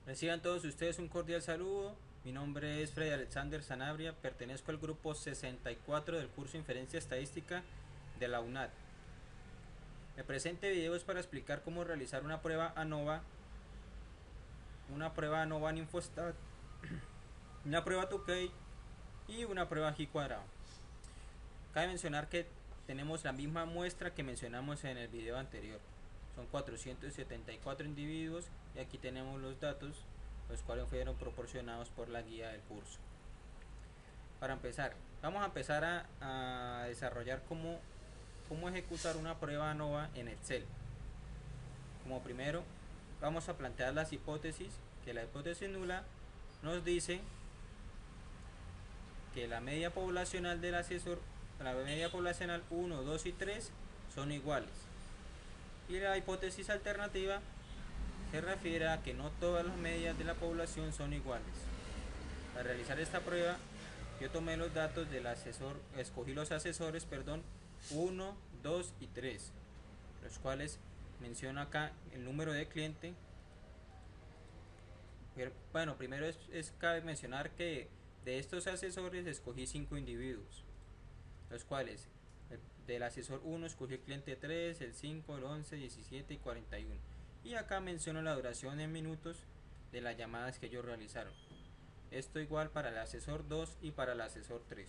Reciban todos ustedes un cordial saludo. Mi nombre es Freddy Alexander Sanabria, pertenezco al grupo 64 del curso Inferencia Estadística de la UNAD. El presente video es para explicar cómo realizar una prueba ANOVA en Infostat, una prueba Tukey y una prueba G cuadrado. Cabe mencionar que tenemos la misma muestra que mencionamos en el video anterior. Son 474 individuos y aquí tenemos los datos, los cuales fueron proporcionados por la guía del curso. Para empezar, vamos a empezar a desarrollar cómo ejecutar una prueba ANOVA en Excel. Como primero, vamos a plantear las hipótesis, que la hipótesis nula nos dice que la media poblacional del asesor, la media poblacional 1, 2 y 3 son iguales. Y la hipótesis alternativa se refiere a que no todas las medias de la población son iguales. Para realizar esta prueba, yo tomé los datos del asesor, escogí los asesores, 1, 2 y 3, los cuales menciono acá el número de cliente. Bueno, primero cabe mencionar que de estos asesores escogí 5 individuos, los cuales del asesor 1 escogí el cliente 3, el 5, el 11, 17 y 41. Y acá menciono la duración en minutos de las llamadas que ellos realizaron. Esto igual para el asesor 2 y para el asesor 3.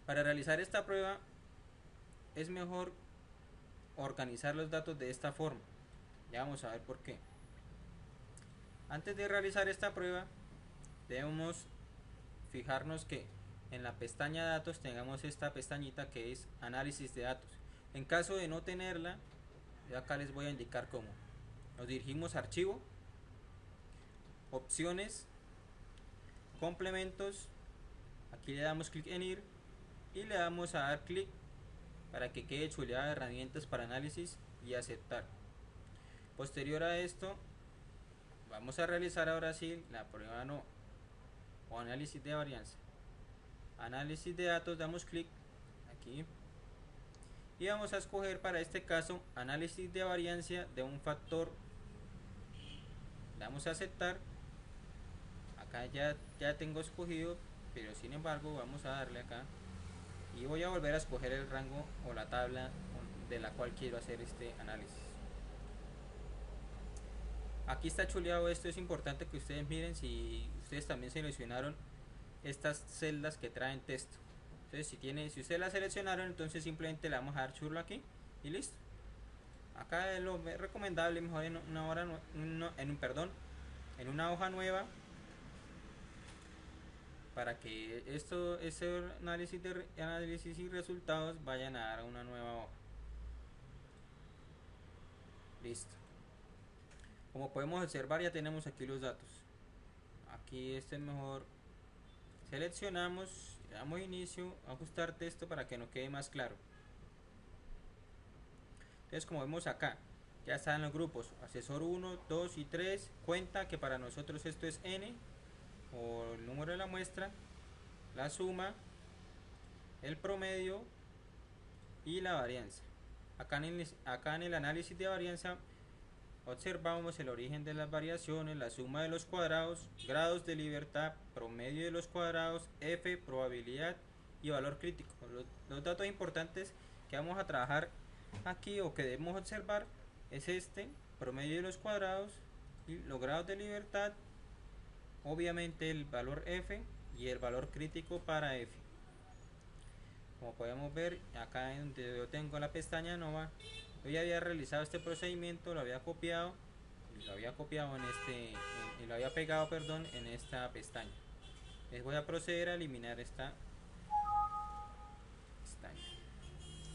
Para realizar esta prueba es mejor organizar los datos de esta forma. Ya vamos a ver por qué. Antes de realizar esta prueba debemos fijarnos que en la pestaña datos tengamos esta pestañita que es análisis de datos. En caso de no tenerla, acá les voy a indicar cómo. Nos dirigimos a archivo, opciones, complementos, aquí le damos clic en ir y le damos a dar clic para que quede chuleada de herramientas para análisis y aceptar. Posterior a esto vamos a realizar ahora sí la prueba no o análisis de varianza. Análisis de datos, damos clic aquí y vamos a escoger para este caso análisis de variancia de un factor. Damos a aceptar. Acá ya tengo escogido, pero sin embargo vamos a darle acá y voy a volver a escoger el rango o la tabla de la cual quiero hacer este análisis. Aquí está chuleado esto, es importante que ustedes miren si ustedes también seleccionaron estas celdas que traen texto. Entonces si ustedes la seleccionaron, entonces simplemente le vamos a dar churro aquí y listo. Acá es lo recomendable, mejor en una hoja nueva, para que ese análisis y resultados vayan a dar a una nueva hoja. Listo. Como podemos observar, ya tenemos aquí los datos. Aquí este es mejor. Seleccionamos, le damos inicio, ajustar texto para que nos quede más claro. Entonces, como vemos acá, ya están los grupos asesor 1, 2 y 3. Cuenta que para nosotros esto es n o el número de la muestra, la suma, el promedio y la varianza. Acá en el análisis de varianza observamos el origen de las variaciones, la suma de los cuadrados, grados de libertad, promedio de los cuadrados, f, probabilidad y valor crítico. Los datos importantes que vamos a trabajar aquí o que debemos observar es este, promedio de los cuadrados y los grados de libertad, obviamente el valor f y el valor crítico para f. Como podemos ver acá donde yo tengo la pestaña ANOVA, yo ya había realizado este procedimiento, lo había copiado y lo había pegado, en esta pestaña. Les voy a proceder a eliminar esta pestaña.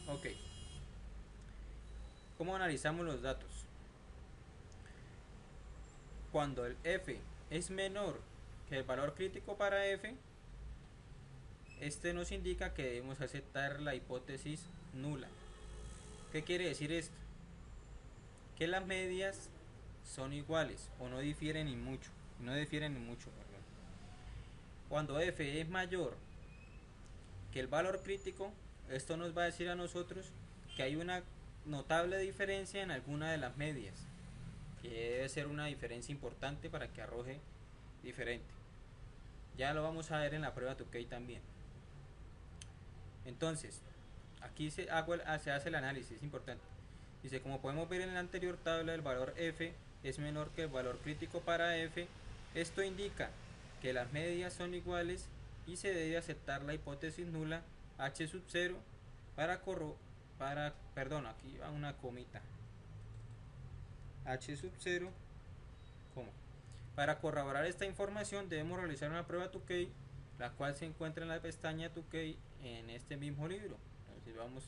Ok. ¿Cómo analizamos los datos? Cuando el f es menor que el valor crítico para f, este nos indica que debemos aceptar la hipótesis nula. ¿Qué quiere decir esto? Que las medias son iguales o no difieren ni mucho. Cuando f es mayor que el valor crítico, esto nos va a decir a nosotros que hay una notable diferencia en alguna de las medias. que debe ser una diferencia importante para que arroje diferente. Ya lo vamos a ver en la prueba 2K también. Entonces, aquí se hace el análisis, es importante. Dice, como podemos ver en la anterior tabla, el valor f es menor que el valor crítico para f. Esto indica que las medias son iguales y se debe aceptar la hipótesis nula h sub 0 perdón, aquí va una comita, h sub 0, para corroborar esta información debemos realizar una prueba 2K, la cual se encuentra en la pestaña 2K en este mismo libro. Entonces vamos,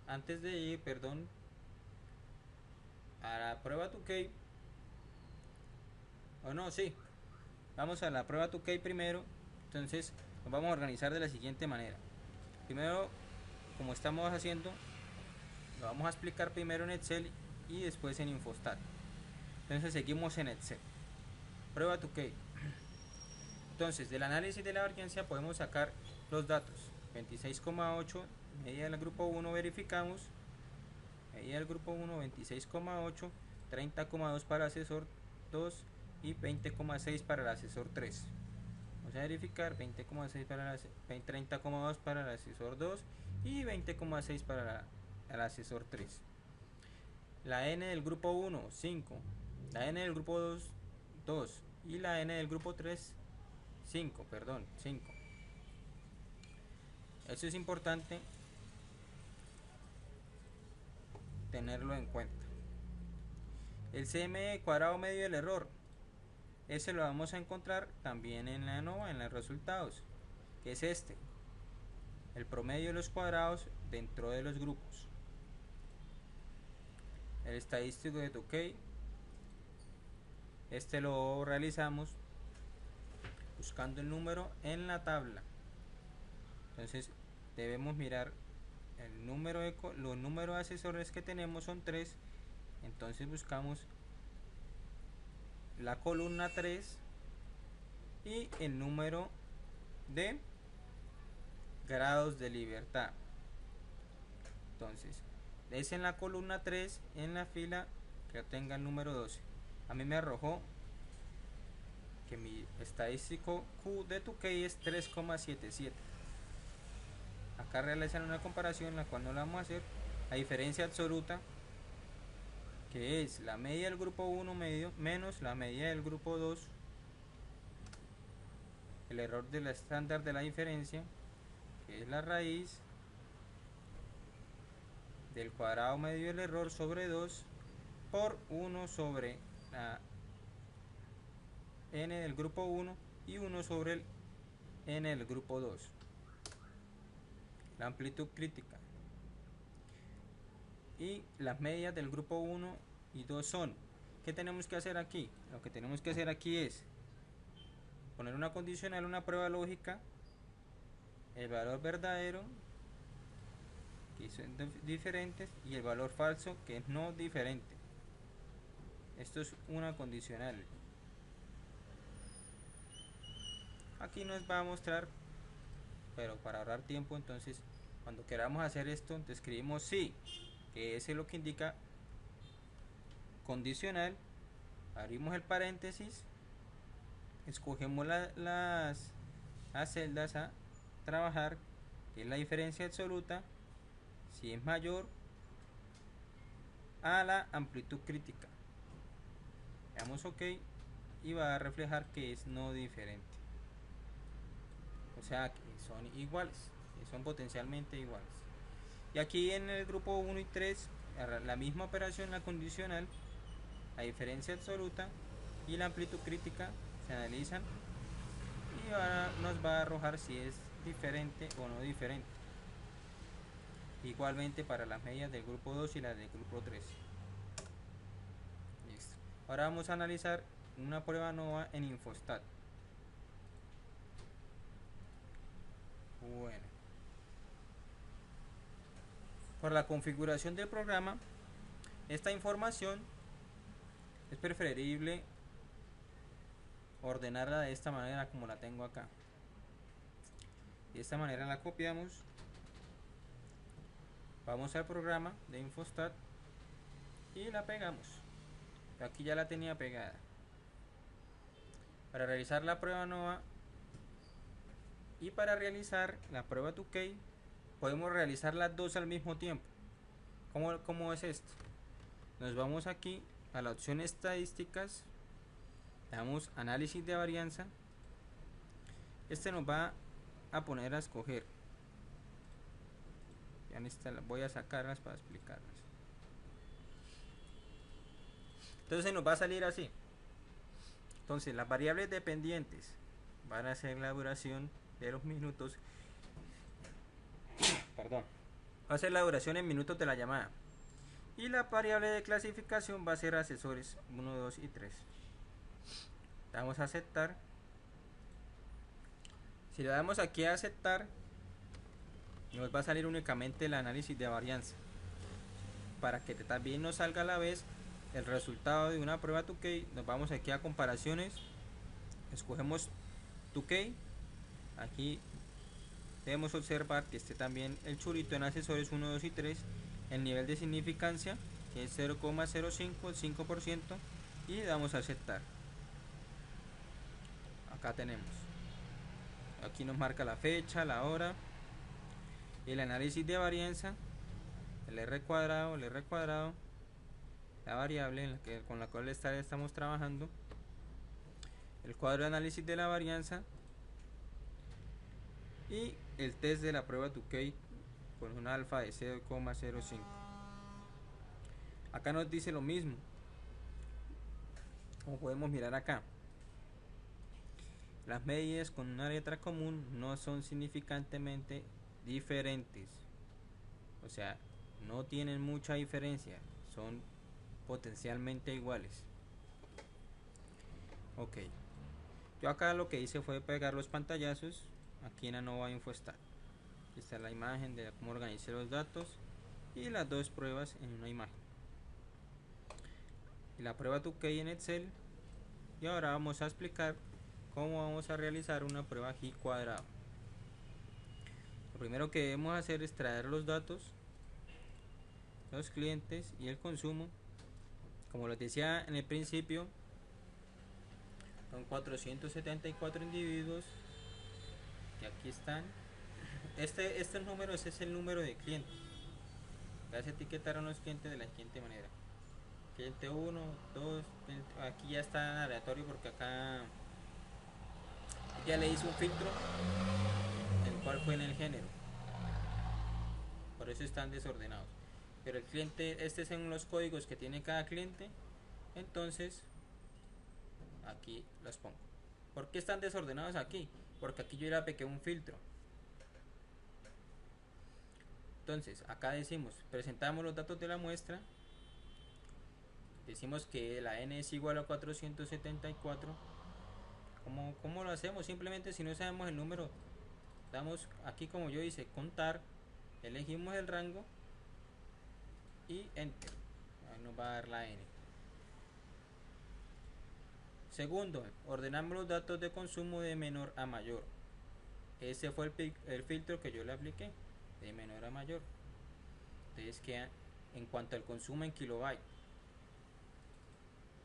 antes de ir, perdón, a la prueba 2K, o no, sí, vamos a la prueba 2K primero. Entonces nos vamos a organizar de la siguiente manera. Primero, como estamos haciendo, lo vamos a explicar primero en Excel y después en Infostat. Entonces seguimos en Excel. Prueba 2K. Entonces, del análisis de la variancia podemos sacar los datos. 26,8, medida del grupo 1 verificamos. Medida del grupo 1, 26,8, 30,2 para el asesor 2 y 20,6 para el asesor 3. Vamos a verificar 20,6 para el 30,2 para el asesor 2 y 20,6 para el asesor 3. La n del grupo 1, 5. La n del grupo 2, 2. Y la n del grupo 3, 5. Eso es importante tenerlo en cuenta. El CM cuadrado medio del error, ese lo vamos a encontrar también en la ANOVA, en los resultados, que es este, el promedio de los cuadrados dentro de los grupos. El estadístico de 2K, este lo realizamos buscando el número en la tabla. Entonces debemos mirar el número los números de asesores que tenemos son 3. Entonces buscamos la columna 3 y el número de grados de libertad. Entonces es en la columna 3, en la fila que tenga el número 12. A mí me arrojó que mi estadístico Q de 2K es 3,77. Acá realizan una comparación, la cual no la vamos a hacer. La diferencia absoluta, que es la media del grupo 1 medio menos la media del grupo 2, el error del estándar de la diferencia, que es la raíz del cuadrado medio del error sobre 2 por 1 sobre la n del grupo 1 y 1 sobre el n del grupo 2. La amplitud crítica y las medias del grupo 1 y 2 son. ¿Qué tenemos que hacer aquí? Lo que tenemos que hacer aquí es poner una condicional, una prueba lógica, el valor verdadero, que son diferentes, y el valor falso, que es no diferente. Esto es una condicional. Aquí nos va a mostrar, pero para ahorrar tiempo, entonces cuando queramos hacer esto, escribimos sí, que ese es lo que indica condicional, abrimos el paréntesis, escogemos las celdas a trabajar, que es la diferencia absoluta, si es mayor a la amplitud crítica. Le damos OK y va a reflejar que es no diferente. O sea que son iguales, que son potencialmente iguales. Y aquí en el grupo 1 y 3, la misma operación, la condicional, la diferencia absoluta y la amplitud crítica se analizan y ahora nos va a arrojar si es diferente o no diferente. Igualmente para las medias del grupo 2 y las del grupo 3. Listo. Ahora vamos a analizar una prueba ANOVA en Infostat. Bueno, por la configuración del programa, esta información es preferible ordenarla de esta manera como la tengo acá. De esta manera la copiamos, vamos al programa de Infostat y la pegamos. Aquí ya la tenía pegada. Para realizar la prueba NOVA y para realizar la prueba 2K podemos realizar las dos al mismo tiempo. ¿Cómo es esto? Nos vamos aquí a la opción estadísticas, damos análisis de varianza. Este nos va a poner a escoger. Ya voy a sacarlas para explicarlas. Entonces nos va a salir así. Entonces las variables dependientes van a ser la duración de los minutos. Perdón. Va a ser la duración en minutos de la llamada. Y la variable de clasificación va a ser asesores 1, 2 y 3. Damos a aceptar. Si le damos aquí a aceptar, nos va a salir únicamente el análisis de varianza. Para que también nos salga a la vez el resultado de una prueba 2K, nos vamos aquí a comparaciones, escogemos 2K. Aquí debemos observar que esté también el churrito en asesores 1, 2 y 3, el nivel de significancia que es 0,05, 5%, y damos a aceptar. Acá tenemos, aquí nos marca la fecha, la hora, el análisis de varianza, el R cuadrado, la variable con la cual estamos trabajando, el cuadro de análisis de la varianza y el test de la prueba 2K con un alfa de 0,05. Acá nos dice lo mismo, como podemos mirar acá. Las medidas con una letra común no son significantemente diferentes, o sea, no tienen mucha diferencia, son potencialmente iguales. Ok, yo acá lo que hice fue pegar los pantallazos aquí en la Nova InfoStat. Aquí está la imagen de cómo organicé los datos y las dos pruebas en una imagen, y la prueba 2K en Excel. Y ahora vamos a explicar cómo vamos a realizar una prueba G cuadrado. Lo primero que debemos hacer es traer los datos, los clientes y el consumo. Como les decía en el principio, son 474 individuos que aquí están. Este número es el número de clientes. Ya se etiquetaron los clientes de la siguiente manera: cliente 1, 2, aquí ya está en aleatorio porque acá ya le hice un filtro el cual fue en el género, por eso están desordenados. Pero el cliente, este son los códigos que tiene cada cliente, entonces aquí los pongo. ¿Por qué están desordenados aquí? Porque aquí yo ya pegué un filtro. Entonces acá decimos, presentamos los datos de la muestra, decimos que la n es igual a 474. ¿Cómo lo hacemos? Simplemente, si no sabemos el número, damos aquí como yo hice, contar, elegimos el rango y enter. Ahí nos va a dar la n. Segundo, ordenamos los datos de consumo de menor a mayor. Ese fue el filtro que yo le apliqué, de menor a mayor. Entonces queda en cuanto al consumo en kilobyte.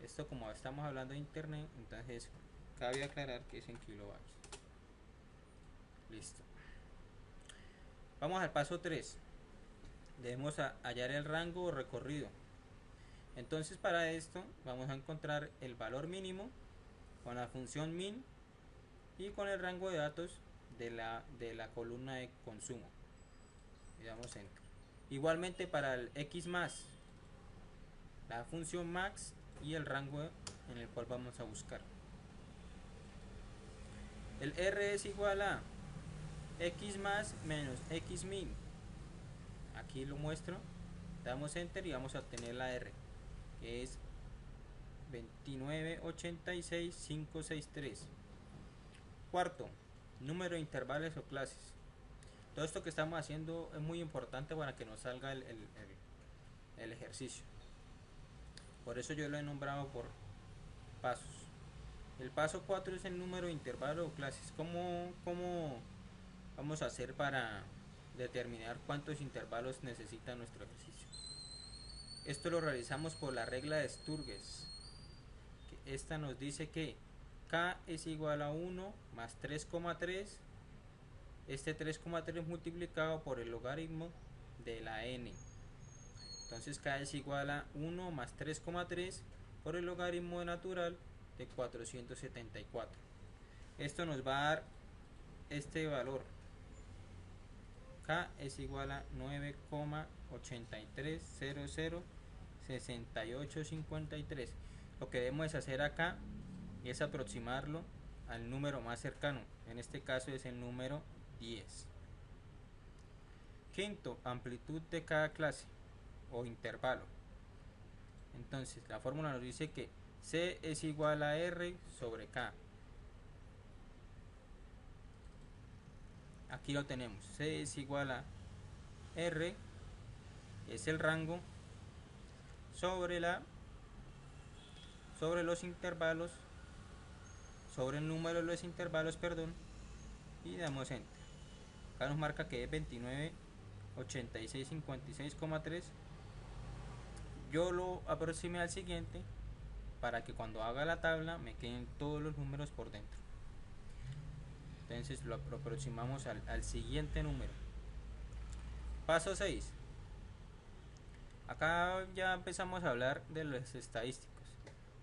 Esto, como estamos hablando de internet, entonces cabe aclarar que es en kilobytes. Listo. Vamos al paso 3. Debemos hallar el rango o recorrido. Entonces, para esto vamos a encontrar el valor mínimo con la función min y con el rango de datos de la columna de consumo. Y damos enter. Igualmente para el x más, la función max y el rango en el cual vamos a buscar. El r es igual a x más menos x min. Aquí lo muestro. Damos enter y vamos a obtener la r, que es 29.86.563. Cuarto, número de intervalos o clases. Todo esto que estamos haciendo es muy importante para que nos salga el ejercicio. Por eso yo lo he nombrado por pasos. El paso 4 es el número de intervalos o clases. ¿Cómo vamos a hacer para determinar cuántos intervalos necesita nuestro ejercicio? Esto lo realizamos por la regla de Sturges. esta nos dice que K es igual a 1 más 3,3, este 3,3 multiplicado por el logaritmo de la n. Entonces K es igual a 1 más 3,3 por el logaritmo natural de 474. Esto nos va a dar este valor. K es igual a 9,83006853. Lo que debemos hacer acá es aproximarlo al número más cercano. En este caso es el número 10. Quinto, amplitud de cada clase o intervalo. Entonces la fórmula nos dice que C es igual a R sobre K. Aquí lo tenemos. C es igual a R, es el rango, sobre los intervalos, sobre el número de los intervalos, perdón, y damos enter. Acá nos marca que es 298656,3. Yo lo aproximé al siguiente para que cuando haga la tabla me queden todos los números por dentro. Entonces lo aproximamos al siguiente número. Paso 6. Acá ya empezamos a hablar de los estadísticos.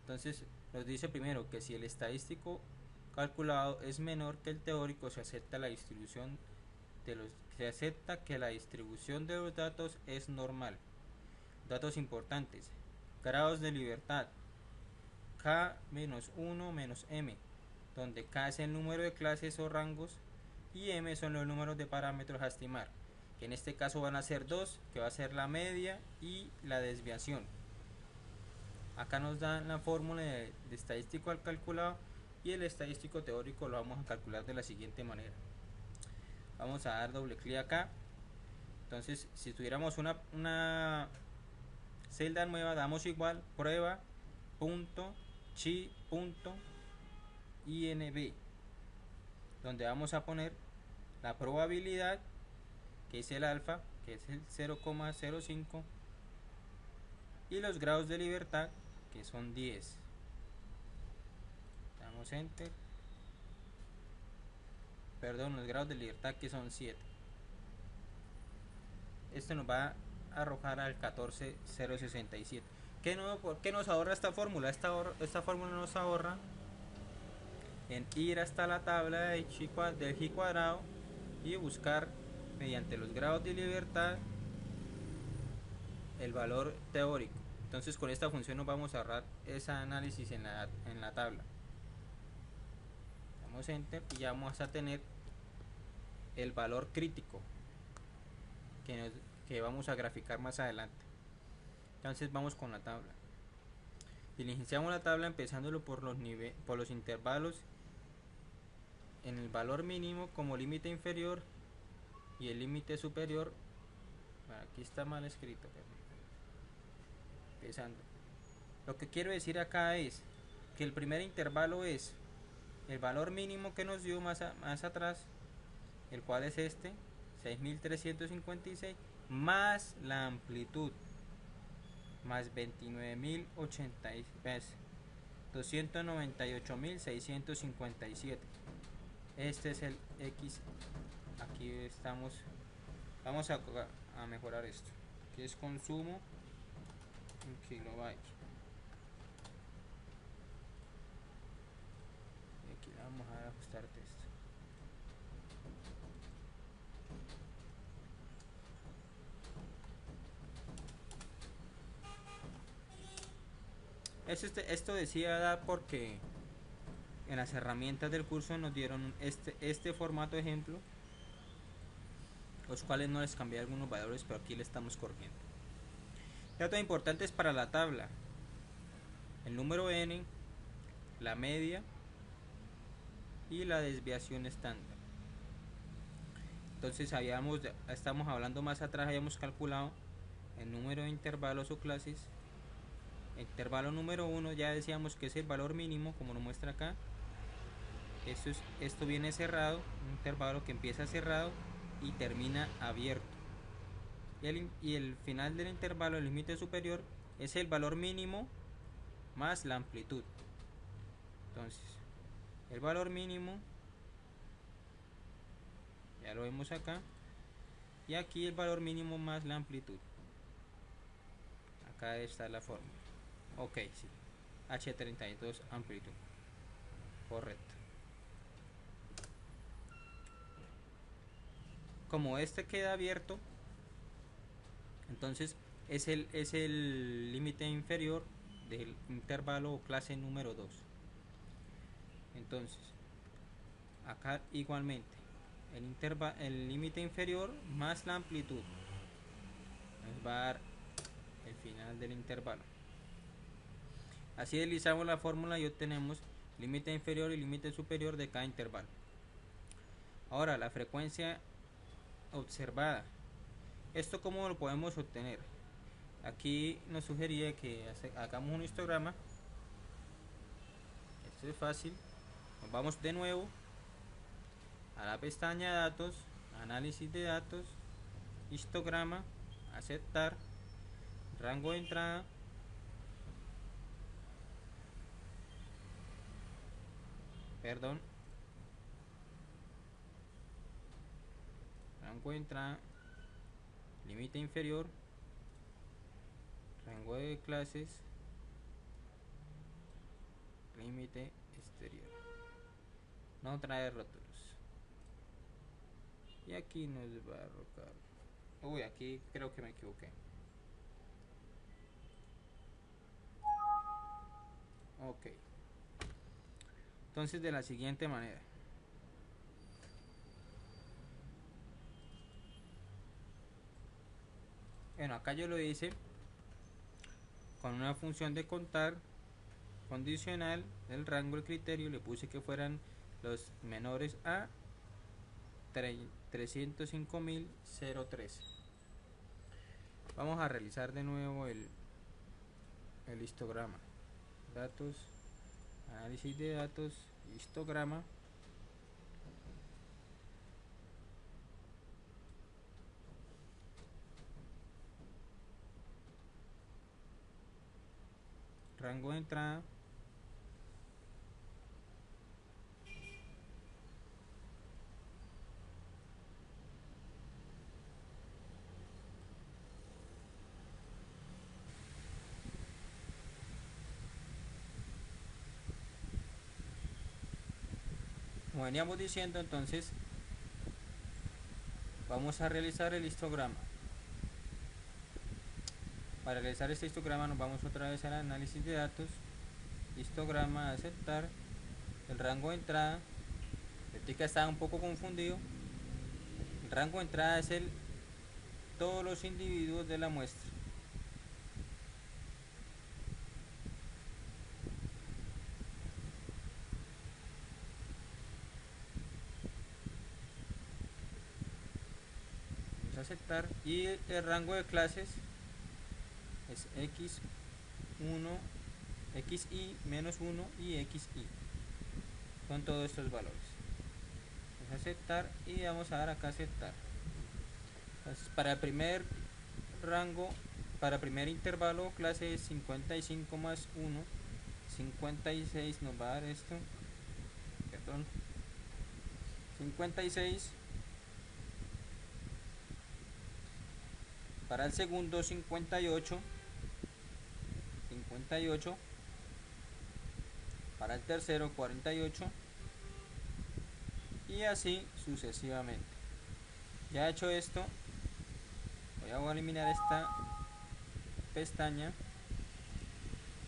Entonces nos dice primero que si el estadístico calculado es menor que el teórico, se acepta que la distribución de los datos es normal. Datos importantes: grados de libertad, K-1 menos M, donde K es el número de clases o rangos y M son los números de parámetros a estimar, que en este caso van a ser dos, que va a ser la media y la desviación. Acá nos dan la fórmula de estadístico al calculado, y el estadístico teórico lo vamos a calcular de la siguiente manera. Vamos a dar doble clic acá. Entonces, si tuviéramos una celda nueva, damos igual prueba punto chi punto inb, donde vamos a poner la probabilidad, que es el alfa, que es el 0,05, y los grados de libertad, que son 10. Damos enter. Perdón, los grados de libertad, que son 7. Esto nos va a arrojar al 14,067. ¿Qué nos ahorra esta fórmula? Esta fórmula nos ahorra en ir hasta la tabla del G cuadrado y buscar mediante los grados de libertad el valor teórico. Entonces con esta función nos vamos a ahorrar ese análisis en la tabla. Damos enter y ya vamos a tener el valor crítico que vamos a graficar más adelante. Entonces vamos con la tabla. Diligenciamos la tabla empezándolo por los intervalos en el valor mínimo como límite inferior y el límite superior. Aquí está mal escrito, empezando. Lo que quiero decir acá es que el primer intervalo es el valor mínimo que nos dio más atrás, el cual es este 6356, más la amplitud, más 298.657. Este es el X. Aquí estamos. Vamos a mejorar esto, que es consumo en kilobytes. Y aquí vamos a ajustar esto. Esto decía dar porque en las herramientas del curso nos dieron este formato ejemplo, los cuales no les cambié algunos valores, pero aquí le estamos corrigiendo. Datos importantes para la tabla: el número n, la media y la desviación estándar. Entonces estamos hablando más atrás, habíamos calculado el número de intervalos o clases. Intervalo número 1 ya decíamos que es el valor mínimo, como lo muestra acá. Esto viene cerrado, un intervalo que empieza cerrado y termina abierto. Y el final del intervalo, el límite superior, es el valor mínimo más la amplitud. Entonces el valor mínimo ya lo vemos acá, y aquí el valor mínimo más la amplitud. Acá está la fórmula. Ok, sí, H32 amplitud, correcto. Como este queda abierto, entonces es el límite inferior del intervalo o clase número 2. Entonces acá igualmente el límite inferior más la amplitud nos va a dar el final del intervalo. Así deslizamos la fórmula y obtenemos límite inferior y límite superior de cada intervalo. Ahora la frecuencia observada, esto cómo lo podemos obtener. Aquí nos sugería que hagamos un histograma. Esto es fácil. Nos vamos de nuevo a la pestaña datos, análisis de datos, histograma, aceptar, rango de entrada, rango de entrada, límite inferior, rango de clases, límite exterior. No trae rótulos. Y aquí nos va a arrojar. Uy, aquí creo que me equivoqué. Ok. Entonces de la siguiente manera. Bueno, acá yo lo hice con una función de contar condicional del rango del criterio. Le puse que fueran los menores a 305.013. Vamos a realizar de nuevo el histograma. Datos, análisis de datos, histograma. Rango de entrada. Como veníamos diciendo, entonces vamos a realizar el histograma. Para realizar este histograma nos vamos otra vez al análisis de datos, histograma, aceptar, el rango de entrada. Ahorita estaba un poco confundido. El rango de entrada es todos los individuos de la muestra. Vamos a aceptar, y el rango de clases es x1, xi, menos 1 y xi. Son todos estos valores. Vamos a aceptar y vamos a dar acá aceptar. Entonces, para el primer rango, para el primer intervalo, clase es 55 más 1, 56 nos va a dar esto, perdón, 56. Para el segundo 58, para el tercero 48, y así sucesivamente. Ya hecho esto, voy a eliminar esta pestaña.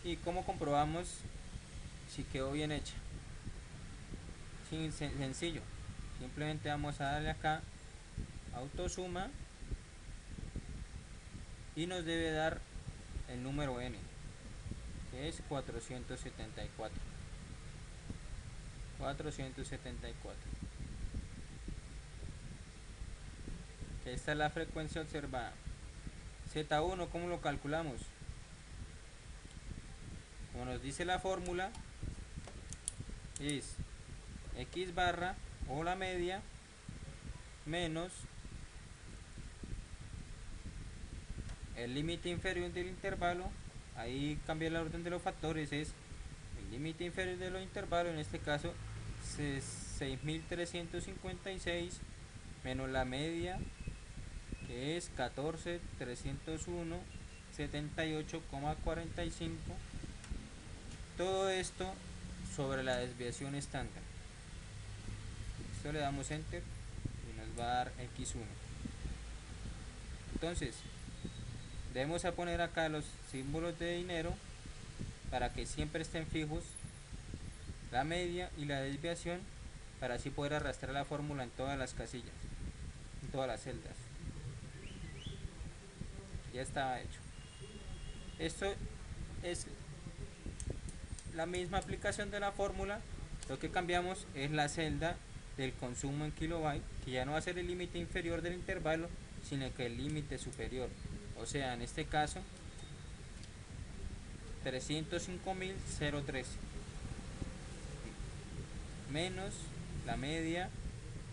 Y como comprobamos si quedó bien hecha. Sencillo, simplemente vamos a darle acá autosuma y nos debe dar el número n, que es 474. Esta es la frecuencia observada. Z1, ¿cómo lo calculamos? Como nos dice la fórmula, es x barra o la media menos el límite inferior del intervalo. Ahí cambié la orden de los factores, es el el límite inferior de los intervalos, en este caso 6.356 menos la media, que es 14.301.78,45. Todo esto sobre la desviación estándar. Esto le damos enter y nos va a dar x1. Entonces debemos a poner acá los símbolos de dinero para que siempre estén fijos la media y la desviación, para así poder arrastrar la fórmula en todas las casillas, en todas las celdas. Ya está hecho. Esto es la misma aplicación de la fórmula. Lo que cambiamos es la celda del consumo en kilobyte, que ya no va a ser el límite inferior del intervalo, sino que el límite superior. O sea, en este caso 305.013 menos la media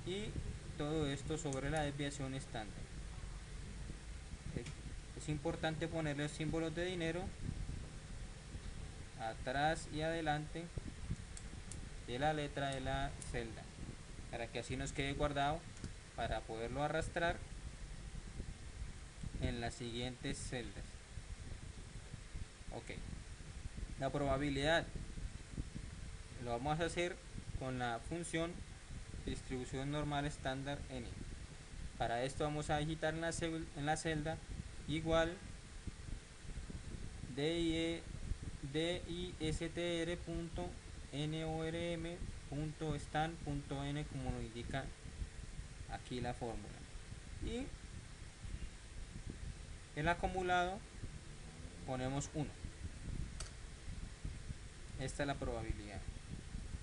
y todo esto sobre la desviación estándar. Es importante ponerle los símbolos de dinero atrás y adelante de la letra de la celda, para que así nos quede guardado para poderlo arrastrar en las siguientes celdas. Ok, la probabilidad lo vamos a hacer con la función distribución normal estándar n. Para esto vamos a digitar en la celda igual distr.norm.stan.n, como nos indica aquí la fórmula, y el acumulado ponemos 1. Esta es la probabilidad,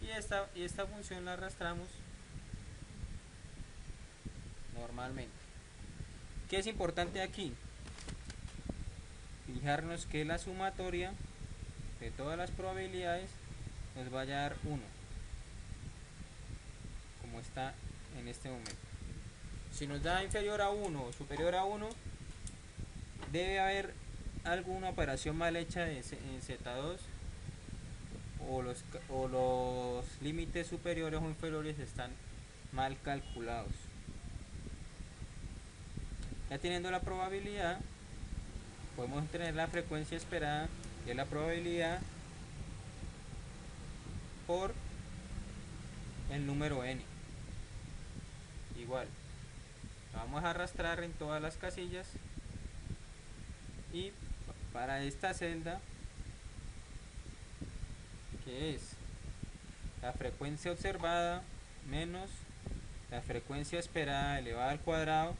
y esta función la arrastramos normalmente. ¿Qué es importante aquí? Fijarnos que la sumatoria de todas las probabilidades nos va a dar 1, como está en este momento. Si nos da inferior a 1 o superior a 1, debe haber alguna operación mal hecha en Z2, o los límites superiores o inferiores están mal calculados. Ya teniendo la probabilidad, podemos tener la frecuencia esperada, que es la probabilidad por el número n. Igual, vamos a arrastrar en todas las casillas, y para esta celda, que es la frecuencia observada menos la frecuencia esperada elevada al cuadrado,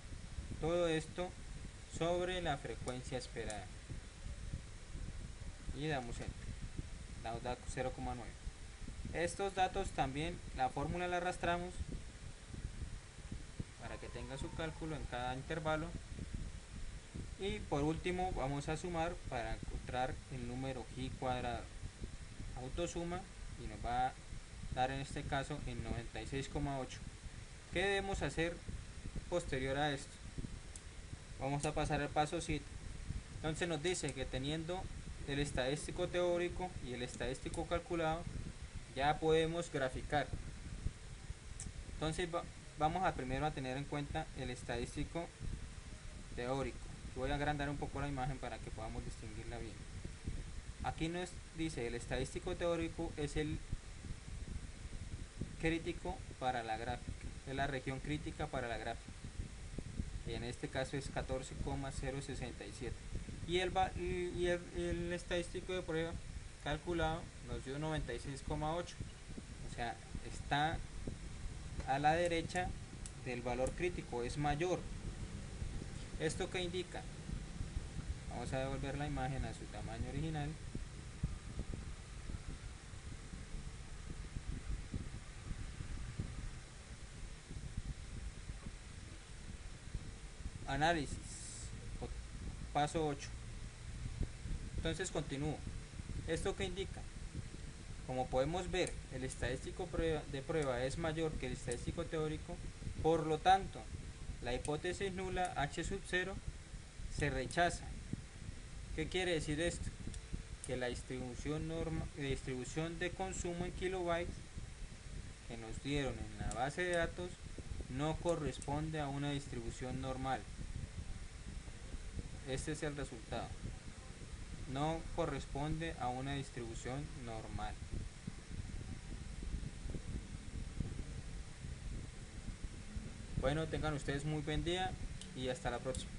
todo esto sobre la frecuencia esperada, y damos enter, nos da 0,9. Estos datos también, la fórmula la arrastramos para que tenga su cálculo en cada intervalo, y por último vamos a sumar para encontrar el número pi cuadrado. Autosuma y nos va a dar en este caso en 96,8. ¿Qué debemos hacer posterior a esto? Vamos a pasar al paso 7. Entonces nos dice que teniendo el estadístico teórico y el estadístico calculado, ya podemos graficar. Entonces vamos a primero a tener en cuenta el estadístico teórico. Voy a agrandar un poco la imagen para que podamos distinguirla bien. Aquí nos dice el estadístico teórico es el crítico para la gráfica, es la región crítica para la gráfica, y en este caso es 14,067, y el estadístico de prueba calculado nos dio 96,8, o sea, está a la derecha del valor crítico, es mayor. ¿Esto qué indica? Vamos a devolver la imagen a su tamaño original. Análisis, paso 8. Entonces continúo. ¿Esto qué indica? Como podemos ver, el estadístico de prueba es mayor que el estadístico teórico, por lo tanto, la hipótesis nula H sub 0 se rechaza. ¿Qué quiere decir esto? que la distribución de consumo en kilobytes que nos dieron en la base de datos no corresponde a una distribución normal. Este es el resultado. No corresponde a una distribución normal. Bueno, tengan ustedes muy buen día y hasta la próxima.